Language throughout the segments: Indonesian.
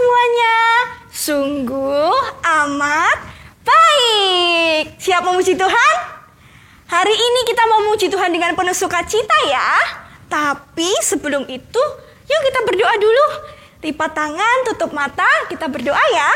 semuanya. Sungguh amat baik. Siap memuji Tuhan? Hari ini kita mau memuji Tuhan dengan penuh sukacita ya. Tapi sebelum itu, yuk kita berdoa dulu. Lipat tangan, tutup mata, kita berdoa ya.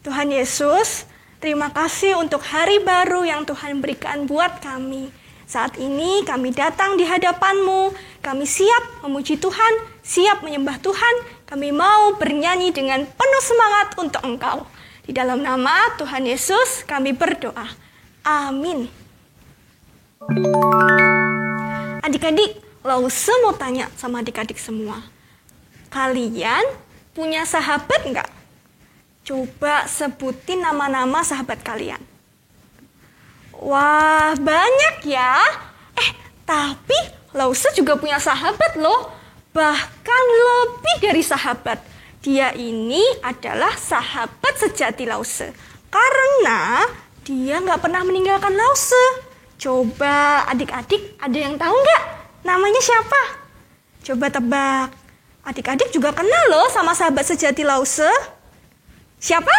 Tuhan Yesus, terima kasih untuk hari baru yang Tuhan berikan buat kami. Saat ini kami datang di hadapan-Mu, kami siap memuji Tuhan, siap menyembah Tuhan, kami mau bernyanyi dengan penuh semangat untuk Engkau. Di dalam nama Tuhan Yesus kami berdoa. Amin. Adik-adik, Lause mau tanya sama adik-adik semua. Kalian punya sahabat enggak? Coba sebutin nama-nama sahabat kalian. Wah, banyak ya. Tapi Lause juga punya sahabat loh. Bahkan lebih dari sahabat. Dia ini adalah sahabat sejati Lause. Karena dia nggak pernah meninggalkan Lause. Coba adik-adik ada yang tahu nggak? Namanya siapa? Coba tebak. Adik-adik juga kenal loh sama sahabat sejati Lause. Siapa?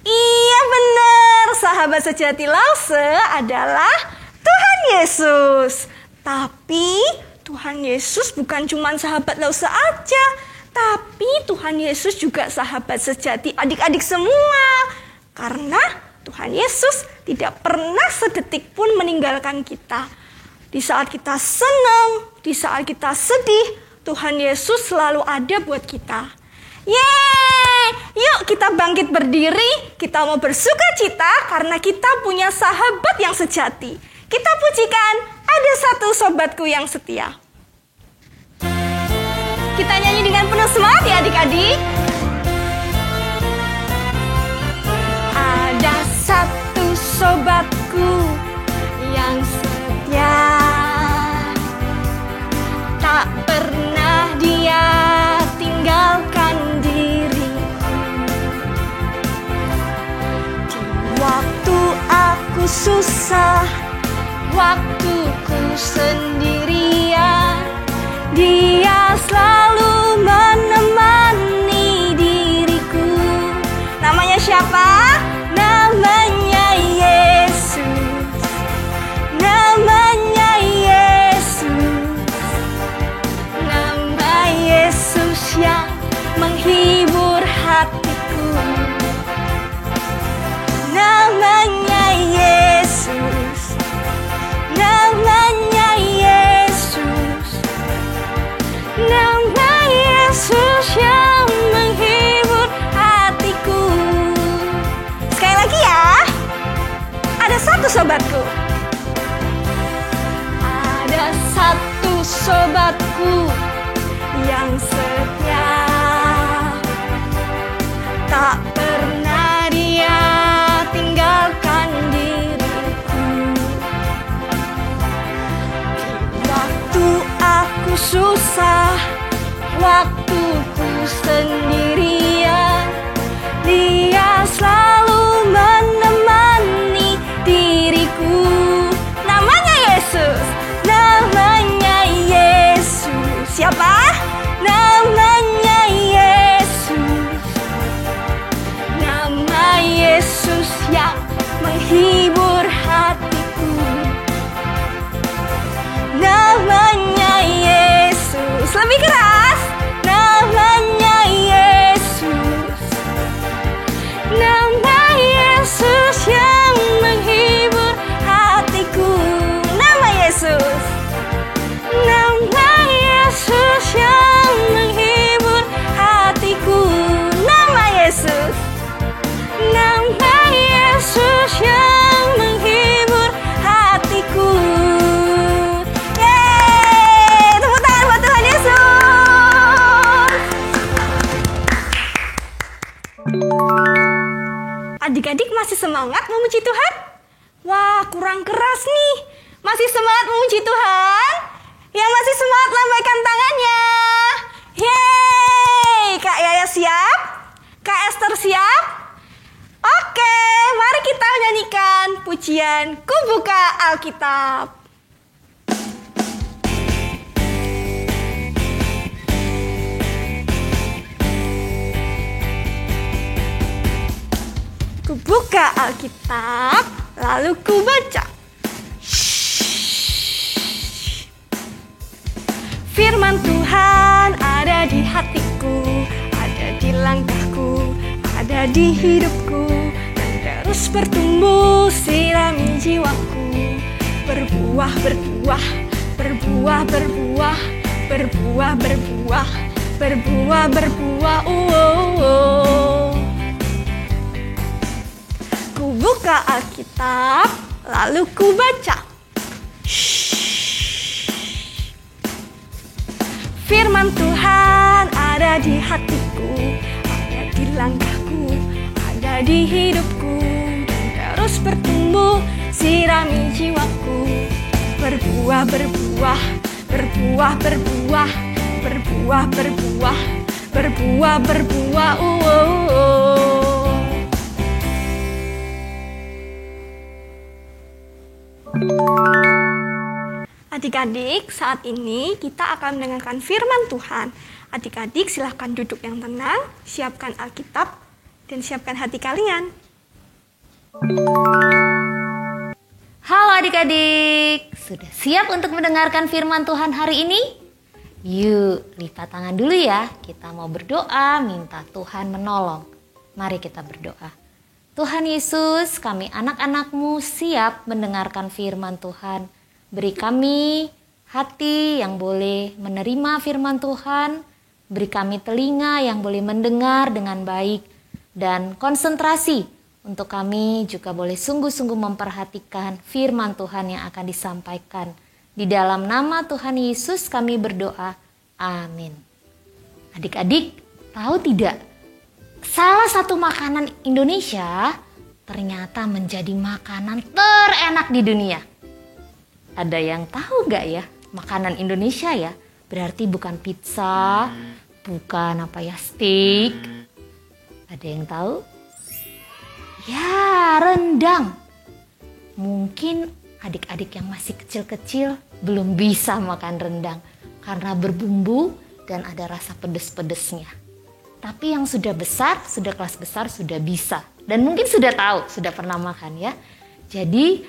Iya benar, sahabat sejati Lause adalah Tuhan Yesus. Tapi Tuhan Yesus bukan cuma sahabat Lause aja, tapi Tuhan Yesus juga sahabat sejati adik-adik semua. Karena Tuhan Yesus tidak pernah sedetik pun meninggalkan kita. Di saat kita senang, di saat kita sedih, Tuhan Yesus selalu ada buat kita. Yeay! Yuk kita bangkit berdiri, kita mau bersuka cita karena kita punya sahabat yang sejati. Kita pujikan, ada satu sobatku yang setia. Kita nyanyi dengan penuh semangat ya adik-adik. Ada satu sobatku yang setia, tak pernah dia tinggalkan diriku. Di waktu aku susah, waktuku sendirian, dia selalu menemani diriku. Namanya siapa? Namanya Yesus. Namanya Yesus. Nama Yesus yang menghibur hatiku. Namanya Yesus. Namanya Yesus. Nama Yesus yang menghibur hatiku. Sekali lagi ya. Ada satu sobatku. Ada satu sobatku yang setia, tak pernah dia tinggalkan diriku. Waktu aku susah, waktuku sendirian, dia selalu menemani diriku. Namanya Yesus. Namanya Yesus. Siapa? Namanya Yesus. Nama Yesus yang menghibur hatiku. Namanya Yesus. Lebih keras. Namanya Yesus. Nama Yesus yang menghibur hatiku. Nama Yesus. Nama Yesus yang menghibur hatiku. Nama Yesus. Nama Yesus yang menghibur hatiku. Yeay! Tepuk tangan buat Tuhan Yesus. Adik-adik masih semangat memuji Tuhan? Wah, kurang keras nih. Masih semangat memuji Tuhan? Yang masih semangat lambaikan tangannya. Yeay! Kak Yaya siap? Kak Esther siap? Oke, mari kita nyanyikan pujian Ku Buka Alkitab. buka Alkitab, lalu ku baca. Firman Tuhan ada di hatiku, ada di langkahku, ada di hidupku, dan terus bertumbuh sirami jiwaku. Berbuah, berbuah, berbuah, berbuah, berbuah, berbuah, berbuah, berbuah. Ku buka Alkitab, lalu ku baca. Firman Tuhan ada di hatiku, ada di langkahku, ada di hidupku, dan terus bertumbuh sirami jiwaku. Berbuah, berbuah, berbuah, berbuah, berbuah, berbuah, berbuah, berbuah. Adik-adik, saat ini kita akan mendengarkan firman Tuhan. Adik-adik silahkan duduk yang tenang, siapkan Alkitab, dan siapkan hati kalian. Halo adik-adik, sudah siap untuk mendengarkan firman Tuhan hari ini? Yuk, lipat tangan dulu ya. Kita mau berdoa, minta Tuhan menolong. Mari kita berdoa. Tuhan Yesus, kami anak-anak-Mu siap mendengarkan firman Tuhan. Beri kami hati yang boleh menerima firman Tuhan. Beri kami telinga yang boleh mendengar dengan baik. Dan konsentrasi untuk kami juga boleh sungguh-sungguh memperhatikan firman Tuhan yang akan disampaikan. Di dalam nama Tuhan Yesus kami berdoa. Amin. Adik-adik, tahu tidak? Salah satu makanan Indonesia ternyata menjadi makanan terenak di dunia. Ada yang tahu gak ya makanan Indonesia ya? Berarti bukan pizza, bukan steak. Ada yang tahu? Ya, rendang. Mungkin adik-adik yang masih kecil-kecil belum bisa makan rendang karena berbumbu dan ada rasa pedes-pedesnya. Tapi yang sudah besar, sudah kelas besar sudah bisa. Dan mungkin sudah tahu, sudah pernah makan ya. Jadi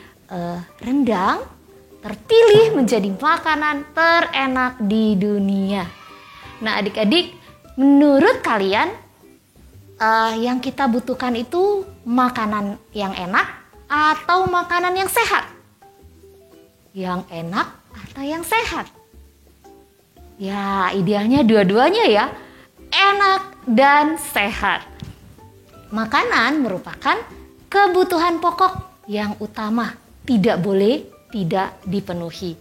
rendang terpilih menjadi makanan terenak di dunia. Nah adik-adik, menurut kalian yang kita butuhkan itu makanan yang enak atau makanan yang sehat? Yang enak atau yang sehat? Ya idealnya dua-duanya ya, enak dan sehat. Makanan merupakan kebutuhan pokok yang utama, tidak boleh tidak dipenuhi.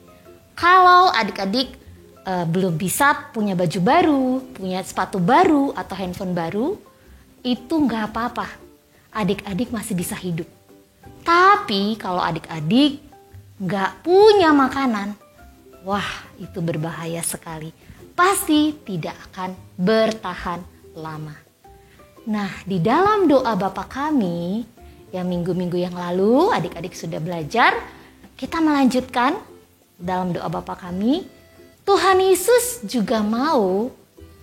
Kalau adik-adik belum bisa punya baju baru, punya sepatu baru atau handphone baru, itu nggak apa-apa. Adik-adik masih bisa hidup. Tapi kalau adik-adik nggak punya makanan, wah itu berbahaya sekali. Pasti tidak akan bertahan lama. Nah di dalam doa Bapa kami yang minggu-minggu yang lalu adik-adik sudah belajar, kita melanjutkan dalam doa Bapa kami. Tuhan Yesus juga mau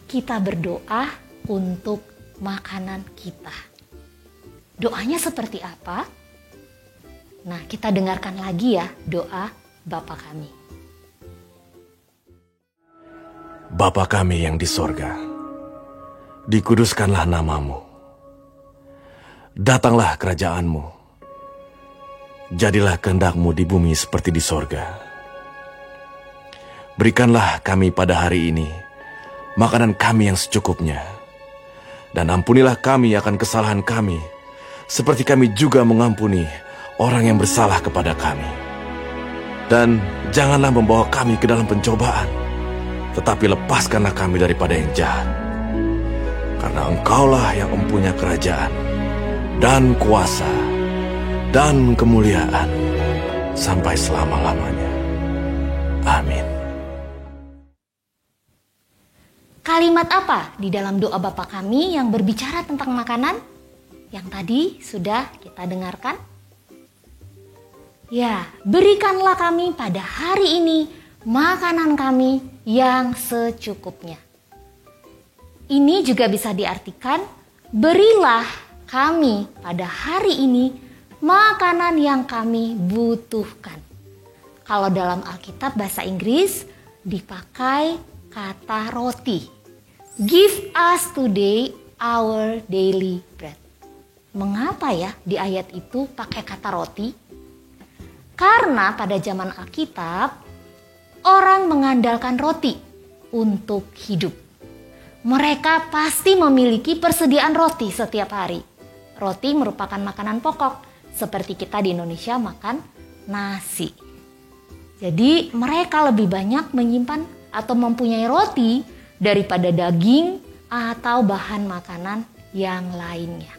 kita berdoa untuk makanan kita. Doanya seperti apa? Nah, kita dengarkan lagi ya doa Bapa kami. Bapa kami yang di sorga, dikuduskanlah namamu. Datanglah kerajaanmu. Jadilah kehendak-Mu di bumi seperti di sorga. Berikanlah kami pada hari ini makanan kami yang secukupnya. Dan ampunilah kami akan kesalahan kami, seperti kami juga mengampuni orang yang bersalah kepada kami. Dan janganlah membawa kami ke dalam pencobaan, tetapi lepaskanlah kami daripada yang jahat. Karena Engkaulah yang mempunyai kerajaan, dan kuasa, dan kemuliaan sampai selama-lamanya. Amin. Kalimat apa di dalam doa Bapa kami yang berbicara tentang makanan? Yang tadi sudah kita dengarkan. Ya, berikanlah kami pada hari ini makanan kami yang secukupnya. Ini juga bisa diartikan, berilah kami pada hari ini makanan yang kami butuhkan. Kalau dalam Alkitab bahasa Inggris dipakai kata roti. Give us today our daily bread. Mengapa ya di ayat itu pakai kata roti? Karena pada zaman Alkitab orang mengandalkan roti untuk hidup. Mereka pasti memiliki persediaan roti setiap hari. Roti merupakan makanan pokok, seperti kita di Indonesia makan nasi. Jadi mereka lebih banyak menyimpan atau mempunyai roti daripada daging atau bahan makanan yang lainnya.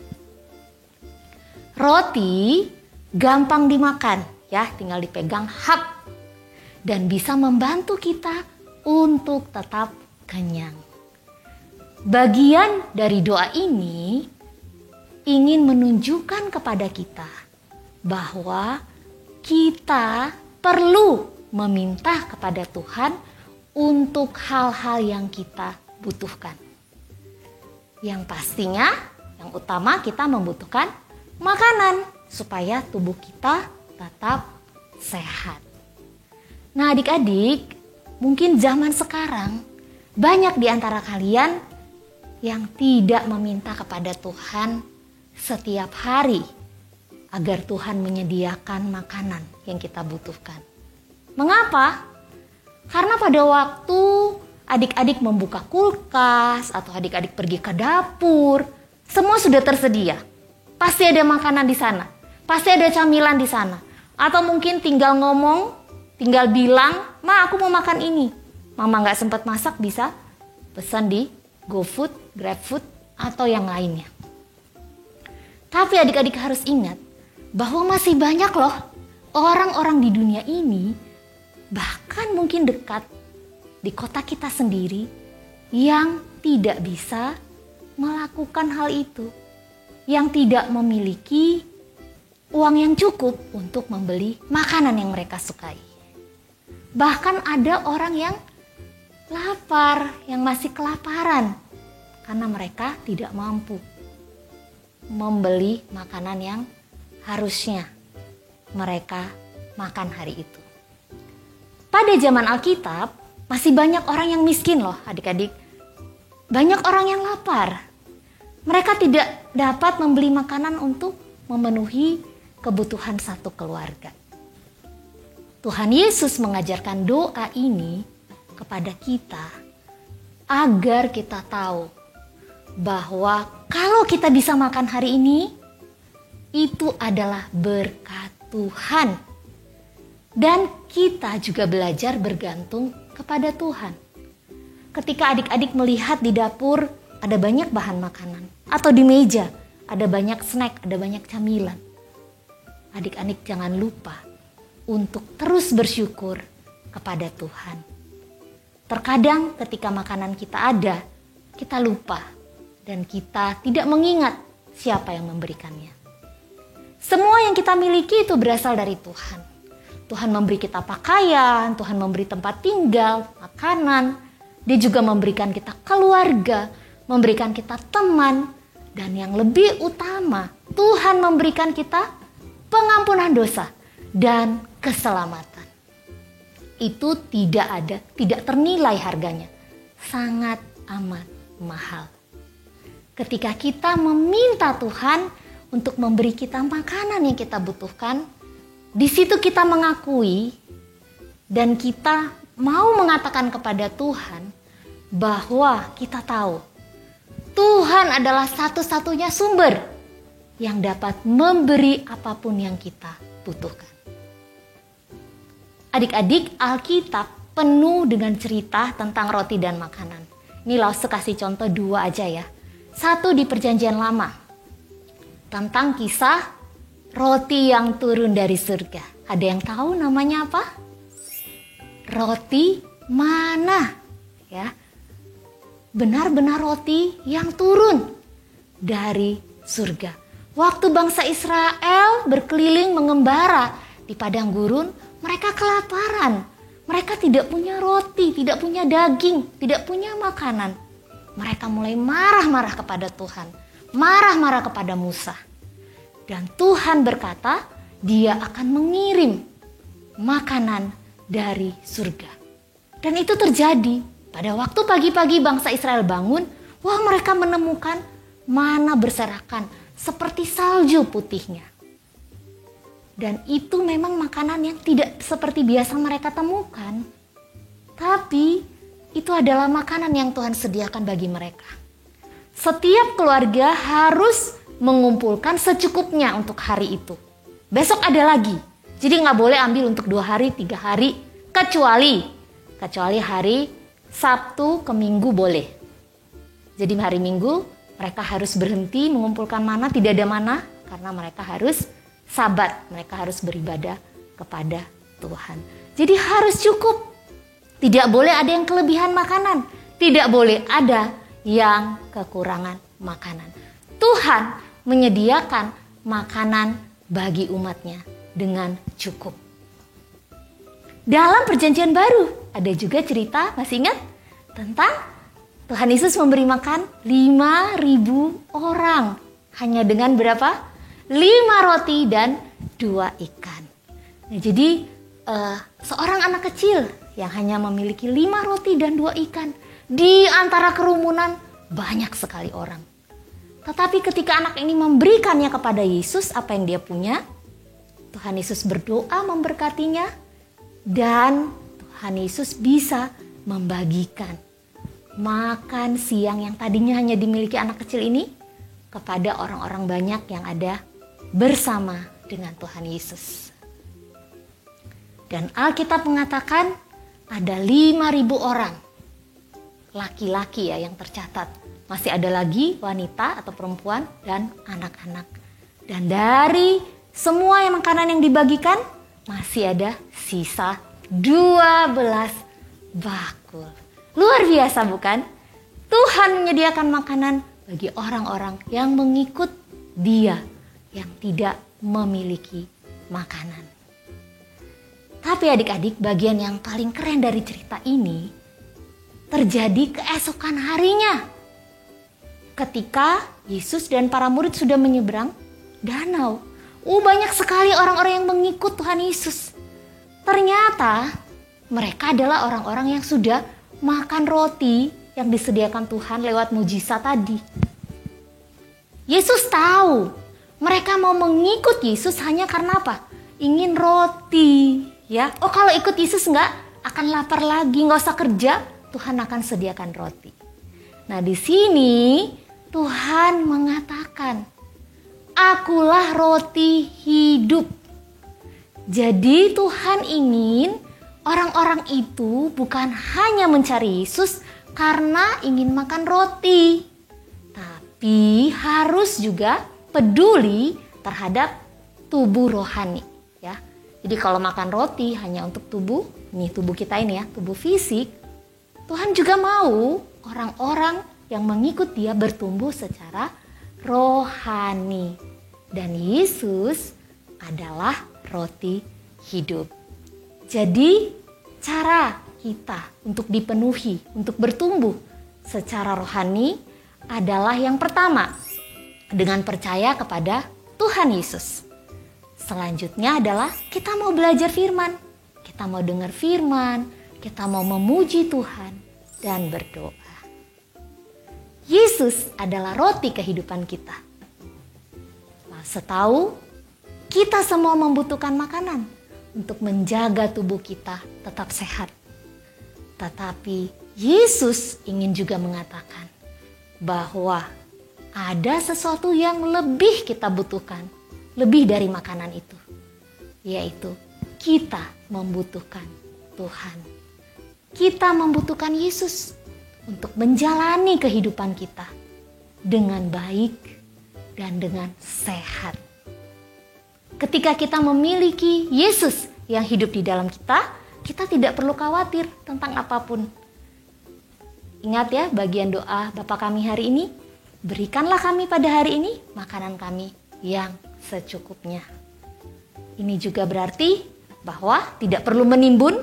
Roti gampang dimakan, ya, tinggal dipegang hap, dan bisa membantu kita untuk tetap kenyang. Bagian dari doa ini ingin menunjukkan kepada kita bahwa kita perlu meminta kepada Tuhan untuk hal-hal yang kita butuhkan. Yang pastinya, yang utama kita membutuhkan makanan supaya tubuh kita tetap sehat. Nah adik-adik, mungkin zaman sekarang banyak di antara kalian yang tidak meminta kepada Tuhan setiap hari agar Tuhan menyediakan makanan yang kita butuhkan. Mengapa? Karena pada waktu adik-adik membuka kulkas atau adik-adik pergi ke dapur, semua sudah tersedia. Pasti ada makanan di sana, pasti ada camilan di sana. Atau mungkin tinggal ngomong, tinggal bilang, "Ma, aku mau makan ini." Mama gak sempat masak, bisa pesan di GoFood, GrabFood, atau yang lainnya. Tapi adik-adik harus ingat bahwa masih banyak loh orang-orang di dunia ini, bahkan mungkin dekat di kota kita sendiri, yang tidak bisa melakukan hal itu, yang tidak memiliki uang yang cukup untuk membeli makanan yang mereka sukai. Bahkan ada orang yang lapar, yang masih kelaparan karena mereka tidak mampu membeli makanan yang harusnya mereka makan hari itu. Pada zaman Alkitab masih banyak orang yang miskin loh adik-adik. Banyak orang yang lapar. Mereka tidak dapat membeli makanan untuk memenuhi kebutuhan satu keluarga. Tuhan Yesus mengajarkan doa ini kepada kita agar kita tahu bahwa kalau kita bisa makan hari ini, itu adalah berkat Tuhan. Dan kita juga belajar bergantung kepada Tuhan. Ketika adik-adik melihat di dapur ada banyak bahan makanan, atau di meja ada banyak snack, ada banyak camilan, adik-adik jangan lupa untuk terus bersyukur kepada Tuhan. Terkadang ketika makanan kita ada, kita lupa dan kita tidak mengingat siapa yang memberikannya. Semua yang kita miliki itu berasal dari Tuhan. Tuhan memberi kita pakaian, Tuhan memberi tempat tinggal, makanan. Dia juga memberikan kita keluarga, memberikan kita teman, dan yang lebih utama, Tuhan memberikan kita pengampunan dosa dan keselamatan. Itu tidak ternilai harganya. Sangat amat mahal. Ketika kita meminta Tuhan untuk memberi kita makanan yang kita butuhkan, di situ kita mengakui dan kita mau mengatakan kepada Tuhan bahwa kita tahu Tuhan adalah satu-satunya sumber yang dapat memberi apapun yang kita butuhkan. Adik-adik, Alkitab penuh dengan cerita tentang roti dan makanan. Ini Lause kasih contoh 2 aja ya. 1 di Perjanjian Lama, tentang kisah roti yang turun dari surga. Ada yang tahu namanya apa? Roti mana? Ya, benar-benar roti yang turun dari surga. Waktu bangsa Israel berkeliling mengembara di padang gurun, mereka kelaparan. Mereka tidak punya roti, tidak punya daging, tidak punya makanan. Mereka mulai marah-marah kepada Tuhan. marah-marah kepada Musa. Dan Tuhan berkata, Dia akan mengirim makanan dari surga. Dan itu terjadi. Pada waktu pagi-pagi bangsa Israel bangun, wah mereka menemukan mana berserakan seperti salju putihnya. Dan itu memang makanan yang tidak seperti biasa mereka temukan. Tapi itu adalah makanan yang Tuhan sediakan bagi mereka. Setiap keluarga harus mengumpulkan secukupnya untuk hari itu. Besok ada lagi. Jadi nggak boleh ambil untuk 2 hari, 3 hari. Kecuali hari Sabtu ke Minggu boleh. Jadi hari Minggu mereka harus berhenti mengumpulkan mana, tidak ada mana. Karena mereka harus sabat, mereka harus beribadah kepada Tuhan. Jadi harus cukup. Tidak boleh ada yang kelebihan makanan. Tidak boleh ada yang kekurangan makanan. Tuhan menyediakan makanan bagi umatnya dengan cukup. Dalam perjanjian baru ada juga cerita, masih ingat? Tentang Tuhan Yesus memberi makan 5.000 orang. Hanya dengan berapa? 5 roti dan 2 ikan. Nah, jadi seorang anak kecil yang hanya memiliki 5 roti dan 2 ikan. Di antara kerumunan banyak sekali orang. Tetapi ketika anak ini memberikannya kepada Yesus apa yang dia punya, Tuhan Yesus berdoa memberkatinya dan Tuhan Yesus bisa membagikan makan siang yang tadinya hanya dimiliki anak kecil ini kepada orang-orang banyak yang ada bersama dengan Tuhan Yesus. Dan Alkitab mengatakan ada 5.000 orang laki-laki ya yang tercatat. Masih ada lagi wanita atau perempuan dan anak-anak. Dan dari semua yang makanan yang dibagikan masih ada sisa 12 bakul. Luar biasa bukan? Tuhan menyediakan makanan bagi orang-orang yang mengikut Dia yang tidak memiliki makanan. Tapi adik-adik, bagian yang paling keren dari cerita ini terjadi keesokan harinya. Ketika Yesus dan para murid sudah menyeberang danau. Banyak sekali orang-orang yang mengikut Tuhan Yesus. Ternyata mereka adalah orang-orang yang sudah makan roti yang disediakan Tuhan lewat mujizat tadi. Yesus tahu mereka mau mengikut Yesus hanya karena apa? Ingin roti. Ya, kalau ikut Yesus enggak akan lapar lagi, nggak usah kerja, Tuhan akan sediakan roti. Nah di sini Tuhan mengatakan, Akulah roti hidup. Jadi Tuhan ingin orang-orang itu bukan hanya mencari Yesus karena ingin makan roti, tapi harus juga peduli terhadap tubuh rohani. Ya, jadi kalau makan roti hanya untuk tubuh, nih tubuh kita ini ya, tubuh fisik, Tuhan juga mau orang-orang yang mengikut Dia bertumbuh secara rohani. Dan Yesus adalah roti hidup. Jadi cara kita untuk dipenuhi, untuk bertumbuh secara rohani adalah yang pertama, dengan percaya kepada Tuhan Yesus. Selanjutnya adalah kita mau belajar firman, kita mau dengar firman, kita mau memuji Tuhan dan berdoa. Yesus adalah roti kehidupan kita. Setahu kita semua membutuhkan makanan untuk menjaga tubuh kita tetap sehat. Tetapi Yesus ingin juga mengatakan bahwa ada sesuatu yang lebih kita butuhkan, lebih dari makanan itu, yaitu kita membutuhkan Tuhan. Kita membutuhkan Yesus untuk menjalani kehidupan kita dengan baik dan dengan sehat. Ketika kita memiliki Yesus yang hidup di dalam kita, kita tidak perlu khawatir tentang apapun. Ingat ya bagian doa Bapa kami hari ini, berikanlah kami pada hari ini makanan kami yang secukupnya. Ini juga berarti bahwa tidak perlu menimbun,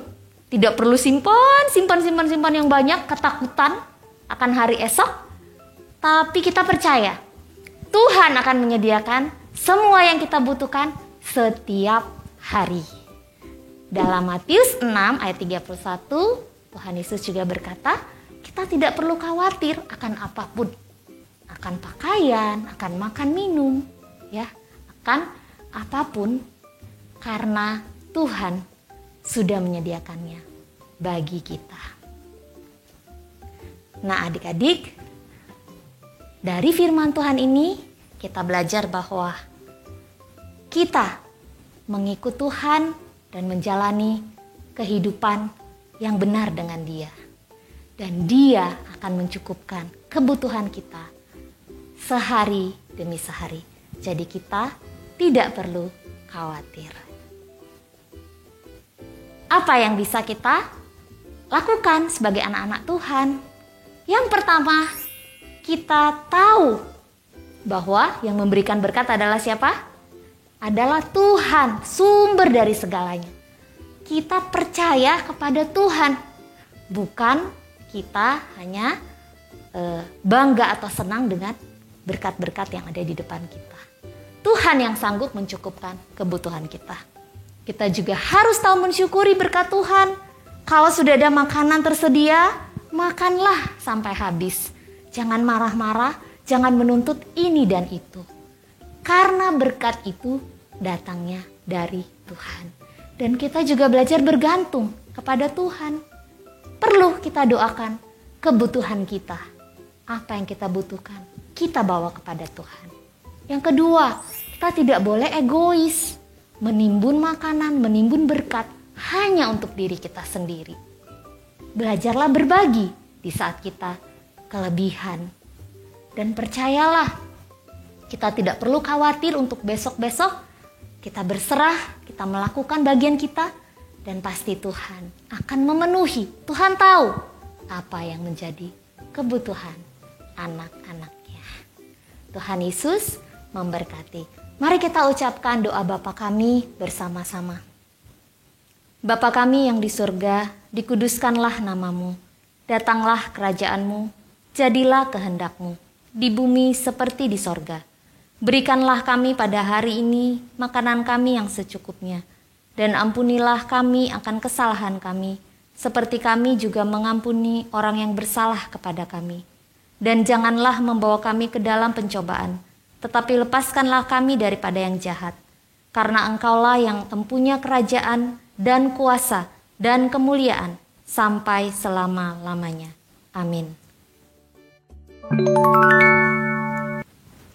tidak perlu simpan yang banyak, ketakutan akan hari esok. Tapi kita percaya Tuhan akan menyediakan semua yang kita butuhkan setiap hari. Dalam Matius 6 ayat 31, Tuhan Yesus juga berkata, kita tidak perlu khawatir akan apapun. Akan pakaian, akan makan minum, ya, akan apapun, karena Tuhan sudah menyediakannya bagi kita. Nah, adik-adik, dari firman Tuhan ini kita belajar bahwa kita mengikut Tuhan dan menjalani kehidupan yang benar dengan Dia. Dan Dia akan mencukupkan kebutuhan kita sehari demi sehari. Jadi kita tidak perlu khawatir. Apa yang bisa kita lakukan sebagai anak-anak Tuhan? Yang pertama, kita tahu bahwa yang memberikan berkat adalah siapa? Adalah Tuhan, sumber dari segalanya. Kita percaya kepada Tuhan, bukan kita hanya bangga atau senang dengan berkat-berkat yang ada di depan kita. Tuhan yang sanggup mencukupkan kebutuhan kita. Kita juga harus tahu mensyukuri berkat Tuhan. Kalau sudah ada makanan tersedia, makanlah sampai habis. Jangan marah-marah, jangan menuntut ini dan itu. Karena berkat itu datangnya dari Tuhan. Dan kita juga belajar bergantung kepada Tuhan. Perlu kita doakan kebutuhan kita. Apa yang kita butuhkan, kita bawa kepada Tuhan. Yang kedua, kita tidak boleh egois. Menimbun makanan, menimbun berkat hanya untuk diri kita sendiri. Belajarlah berbagi di saat kita kelebihan. Dan percayalah, kita tidak perlu khawatir untuk besok-besok. Kita berserah, kita melakukan bagian kita, dan pasti Tuhan akan memenuhi. Tuhan tahu apa yang menjadi kebutuhan anak-anaknya. Tuhan Yesus memberkati. Mari kita ucapkan doa Bapa kami bersama-sama. Bapa kami yang di surga, dikuduskanlah namamu. Datanglah kerajaanmu, jadilah kehendakmu, di bumi seperti di sorga. Berikanlah kami pada hari ini makanan kami yang secukupnya. Dan ampunilah kami akan kesalahan kami, seperti kami juga mengampuni orang yang bersalah kepada kami. Dan janganlah membawa kami ke dalam pencobaan, tetapi lepaskanlah kami daripada yang jahat. Karena Engkaulah yang mempunyai kerajaan dan kuasa dan kemuliaan sampai selama-lamanya. Amin.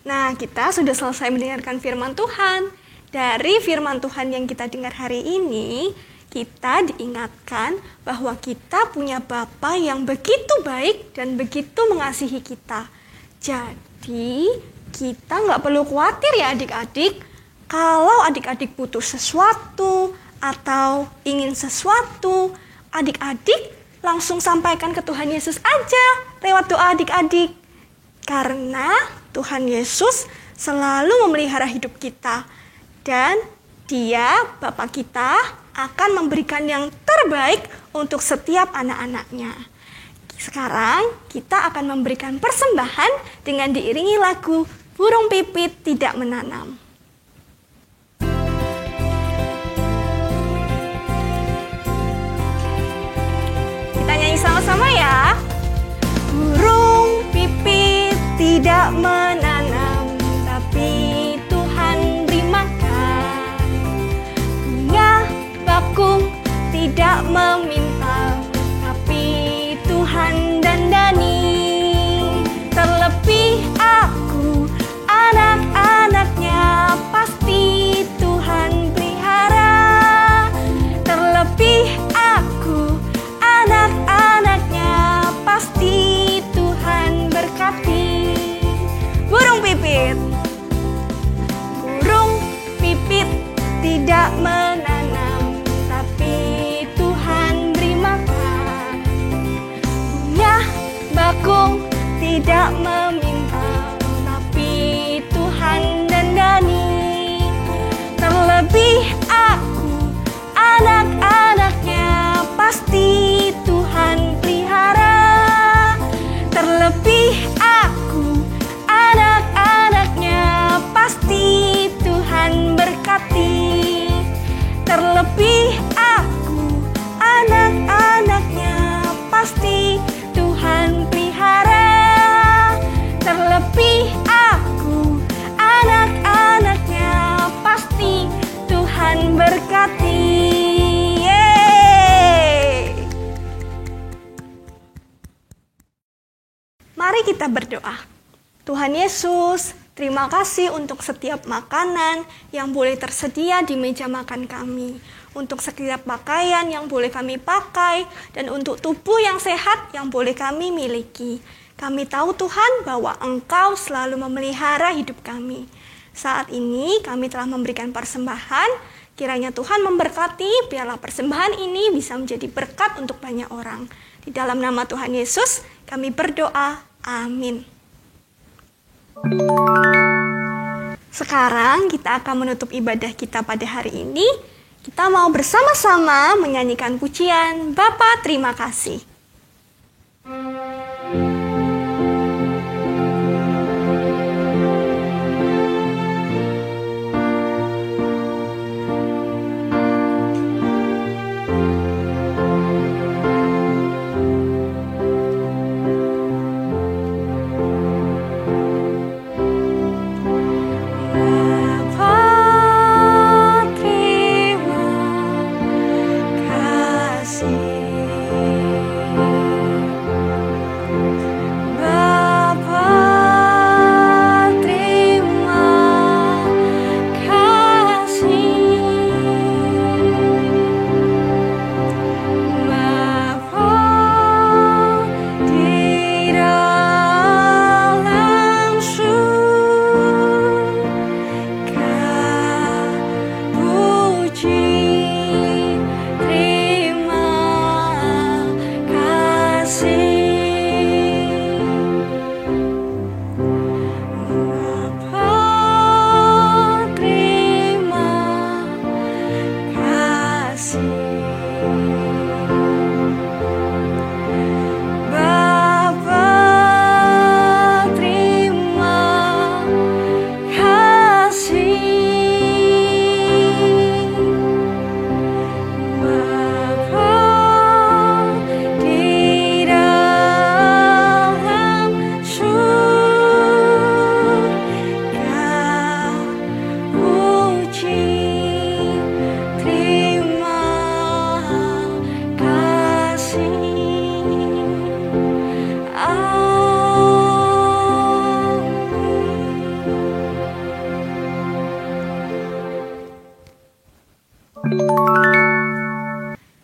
Nah, kita sudah selesai mendengarkan firman Tuhan. Dari firman Tuhan yang kita dengar hari ini, kita diingatkan bahwa kita punya Bapa yang begitu baik dan begitu mengasihi kita. Jadi, kita nggak perlu khawatir ya adik-adik. Kalau adik-adik butuh sesuatu atau ingin sesuatu, adik-adik langsung sampaikan ke Tuhan Yesus aja lewat doa adik-adik. Karena Tuhan Yesus selalu memelihara hidup kita. Dan Dia, Bapa kita, akan memberikan yang terbaik untuk setiap anak-anaknya. Sekarang kita akan memberikan persembahan dengan diiringi lagu Burung Pipit Tidak Menanam. Kita nyanyi sama-sama ya. Burung pipit tidak menanam, tapi Tuhan beri makan. Bunga bakung tidak meminta, tapi Tuhan dandani. Terlebih aku, anak-anaknya, pasti Tuhan pelihara. Terlebih aku, anak-anaknya, pasti Tuhan berkati. Burung pipit tidak menanam, tapi Tuhan beri makan. Bunga bakung tidak meminta, tapi Tuhan dandani. Terlebih aku, anak-anaknya, pasti Tuhan pelihara. Terlebih aku, anak-anaknya, kita berdoa. Tuhan Yesus, terima kasih untuk setiap makanan yang boleh tersedia di meja makan kami, untuk setiap pakaian yang boleh kami pakai, dan untuk tubuh yang sehat yang boleh kami miliki. Kami tahu Tuhan bahwa Engkau selalu memelihara hidup kami. Saat ini kami telah memberikan persembahan, kiranya Tuhan memberkati, biarlah persembahan ini bisa menjadi berkat untuk banyak orang. Di dalam nama Tuhan Yesus, kami berdoa. Amin. Sekarang kita akan menutup ibadah kita pada hari ini. Kita mau bersama-sama menyanyikan pujian Bapa terima kasih.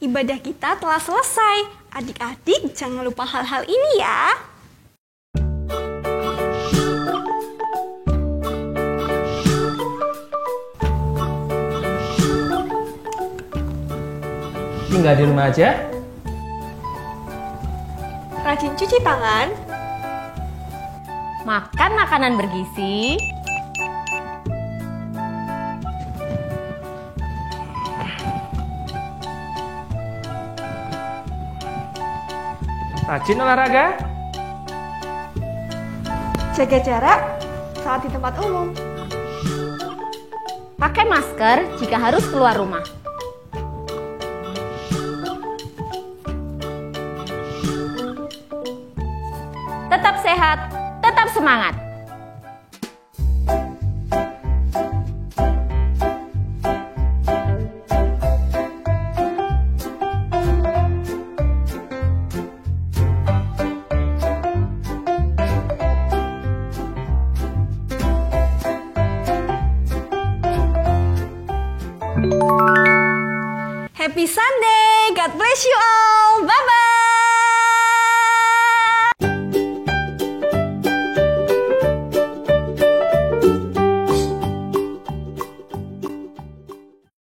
Ibadah kita telah selesai. Adik-adik jangan lupa hal-hal ini ya. Tinggal di rumah aja. Rajin cuci tangan. Makan makanan bergizi. Rajin olahraga. Jaga jarak saat di tempat umum. Pakai masker jika harus keluar rumah. Tetap sehat, tetap semangat. Happy Sunday. God bless you all. Bye.